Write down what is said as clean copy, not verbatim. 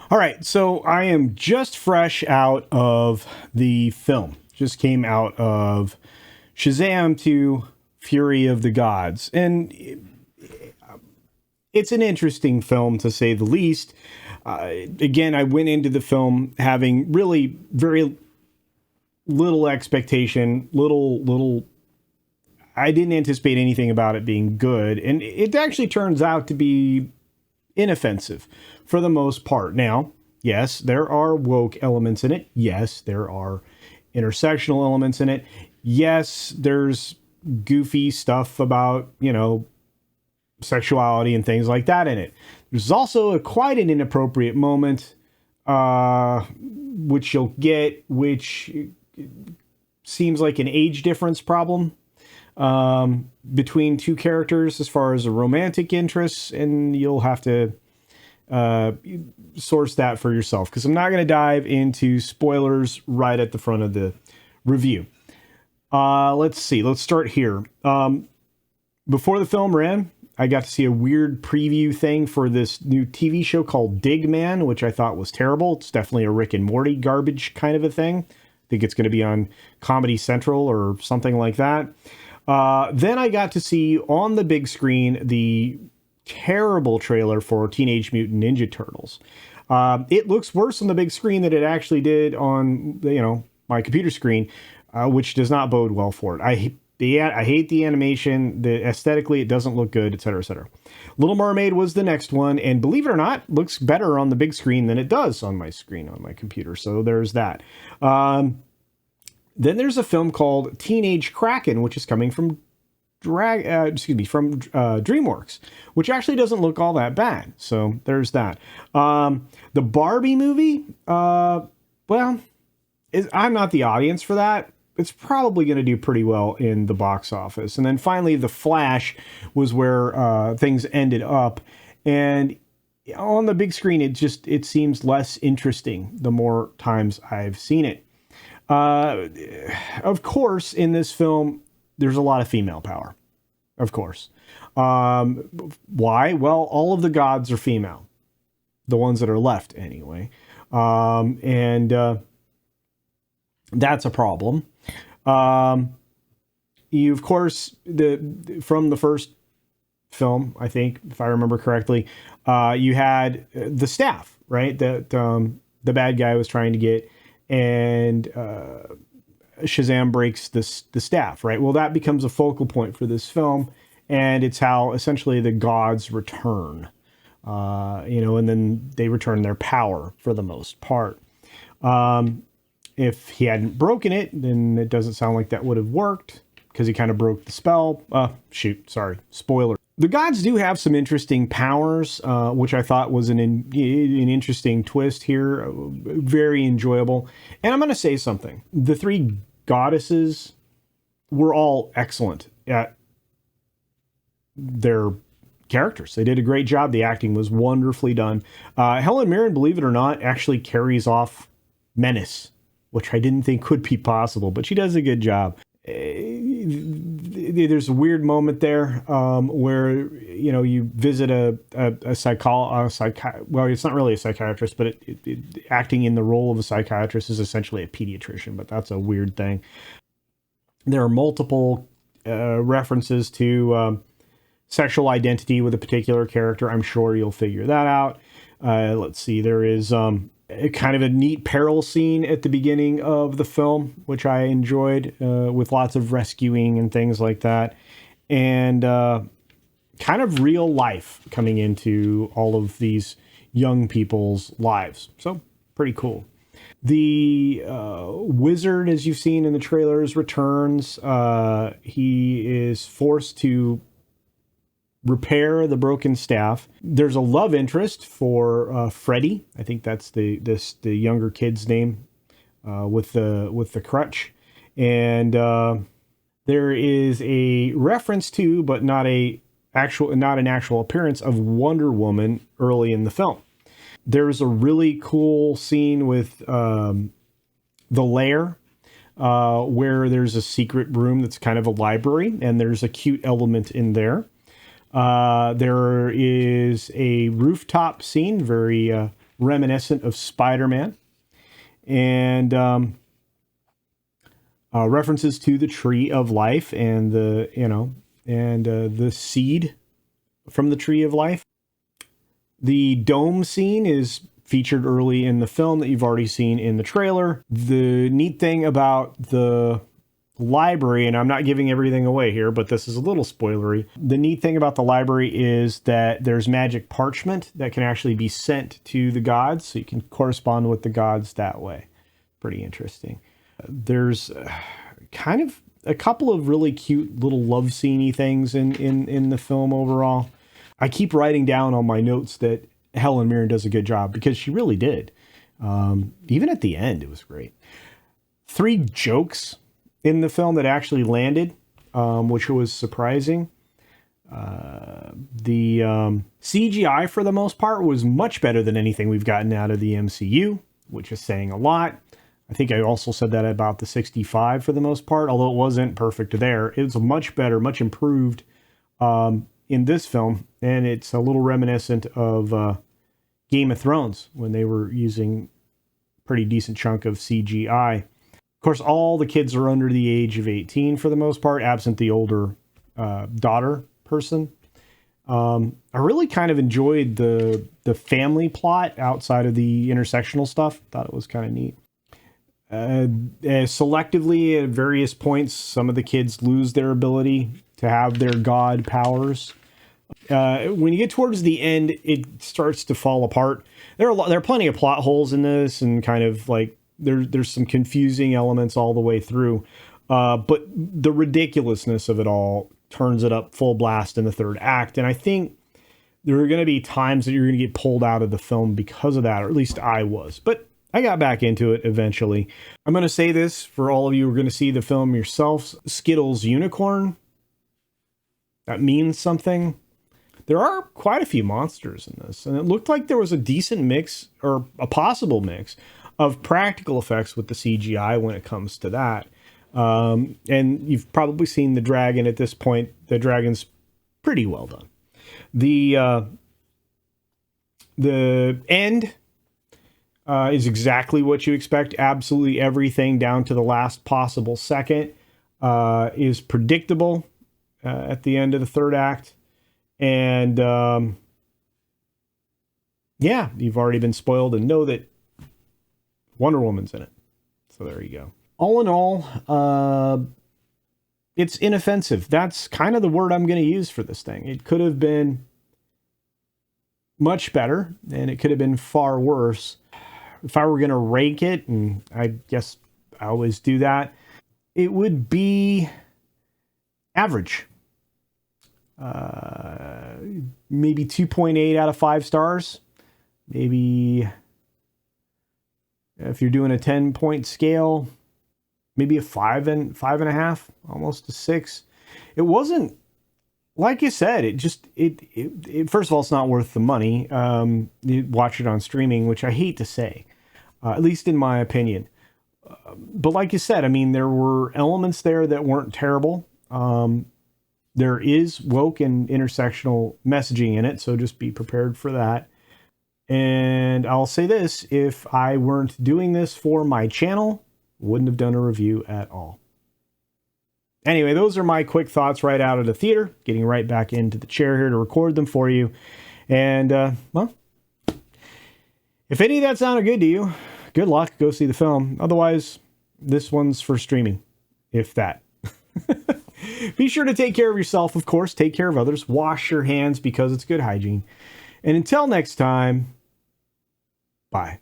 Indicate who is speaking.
Speaker 1: All right, so I am just fresh out of the film. Just came out of Shazam 2 Fury of the Gods. And it's an interesting film, to say the least. Again, I went into the film having really very little expectation, I didn't anticipate anything about it being good. And it actually turns out to be inoffensive for the most part. Now, yes, there are woke elements in it. Yes, there are intersectional elements in it. Yes, there's goofy stuff about, sexuality and things like that in it. There's also quite an inappropriate moment, which you'll get, which seems like an age difference problem between two characters as far as a romantic interest, and you'll have to source that for yourself, because I'm not going to dive into spoilers right at the front of the review. Let's see. Let's start here. Before the film ran, I got to see a weird preview thing for this new TV show called Dig Man, which I thought was terrible. It's definitely a Rick and Morty garbage kind of a thing. I think it's going to be on Comedy Central or something like that. Then I got to see on the big screen the terrible trailer for Teenage Mutant Ninja Turtles. It looks worse on the big screen than it actually did on, my computer screen, which does not bode well for it. I hate the animation. Aesthetically, it doesn't look good, etc., etc. Little Mermaid was the next one, and believe it or not, looks better on the big screen than it does on my screen on my computer. So there's that. Then there's a film called Teenage Kraken, which is coming from DreamWorks, which actually doesn't look all that bad. So there's that. The Barbie movie, I'm not the audience for that. It's probably going to do pretty well in the box office. And then finally, The Flash was where things ended up. And on the big screen, it seems less interesting the more times I've seen it. Of course, in this film, there's a lot of female power. Of course. Why? Well, all of the gods are female. The ones that are left, anyway. That's a problem. You, of course, from the first film, I think, if I remember correctly, you had the staff, right? That the bad guy was trying to get, and Shazam breaks the staff, right? Well, that becomes a focal point for this film, and it's how essentially the gods return, and then they return their power for the most part. If he hadn't broken it, then it doesn't sound like that would have worked, because he kind of broke the spell. Spoiler. The gods do have some interesting powers, which I thought was an interesting twist here. Very enjoyable. And I'm going to say something. The three goddesses were all excellent at their characters. They did a great job. The acting was wonderfully done. Helen Mirren, believe it or not, actually carries off Menace, which I didn't think could be possible, but she does a good job. There's a weird moment there where, you visit a well, it's not really a psychiatrist, but acting in the role of a psychiatrist is essentially a pediatrician, but that's a weird thing. There are multiple references to sexual identity with a particular character. I'm sure you'll figure that out. Let's see, there is kind of a neat peril scene at the beginning of the film, which I enjoyed, with lots of rescuing and things like that. And kind of real life coming into all of these young people's lives. So pretty cool. The wizard, as you've seen in the trailers, returns. He is forced to repair the broken staff. There's a love interest for Freddy. I think that's the younger kid's name, with the crutch. And there is a reference to, but not an actual appearance of, Wonder Woman early in the film. There's a really cool scene with the lair, where there's a secret room that's kind of a library, and there's a cute element in there. There is a rooftop scene, very reminiscent of Spider-Man, and references to the Tree of Life and the seed from the Tree of Life. The dome scene is featured early in the film that you've already seen in the trailer. The neat thing about the library, and I'm not giving everything away here, but this is a little spoilery. The neat thing about the library is that there's magic parchment that can actually be sent to the gods, so you can correspond with the gods that way. Pretty interesting. There's kind of a couple of really cute little love scene-y things in the film overall. I keep writing down on my notes that Helen Mirren does a good job, because she really did. Even at the end, it was great. 3 jokes in the film that actually landed, which was surprising. The CGI, for the most part, was much better than anything we've gotten out of the MCU, which is saying a lot. I think I also said that about the 65 for the most part, although it wasn't perfect there. It was much better, much improved in this film, and it's a little reminiscent of Game of Thrones, when they were using a pretty decent chunk of CGI. Of course, all the kids are under the age of 18 for the most part, absent the older daughter person. I really kind of enjoyed the family plot outside of the intersectional stuff. Thought it was kind of neat. Selectively, at various points, some of the kids lose their ability to have their god powers. When you get towards the end, it starts to fall apart. There are plenty of plot holes in this, and kind of like there's some confusing elements all the way through. But the ridiculousness of it all turns it up full blast in the third act. And I think there are going to be times that you're going to get pulled out of the film because of that, or at least I was. But I got back into it eventually. I'm going to say this for all of you who are going to see the film yourselves. Skittles unicorn. That means something. There are quite a few monsters in this, and it looked like there was a decent mix, or a possible mix, of practical effects with the CGI when it comes to that. And you've probably seen the dragon at this point. The dragon's pretty well done. The end is exactly what you expect. Absolutely everything down to the last possible second is predictable at the end of the third act. And yeah, you've already been spoiled and know that Wonder Woman's in it. So there you go. All in all, it's inoffensive. That's kind of the word I'm going to use for this thing. It could have been much better, and it could have been far worse. If I were going to rank it, and I guess I always do that, it would be average. Maybe 2.8 out of 5 stars. Maybe if you're doing a 10-point scale, maybe a 5.5, almost a 6. It wasn't, like you said, it first of all, it's not worth the money. You watch it on streaming, which I hate to say, at least in my opinion. But like you said, I mean, there were elements there that weren't terrible. There is woke and intersectional messaging in it, so just be prepared for that. And I'll say this, if I weren't doing this for my channel, wouldn't have done a review at all. Anyway, those are my quick thoughts right out of the theater, getting right back into the chair here to record them for you. And, well, if any of that sounded good to you, good luck, go see the film. Otherwise, this one's for streaming, if that. Be sure to take care of yourself, of course. Take care of others. Wash your hands because it's good hygiene. And until next time, bye.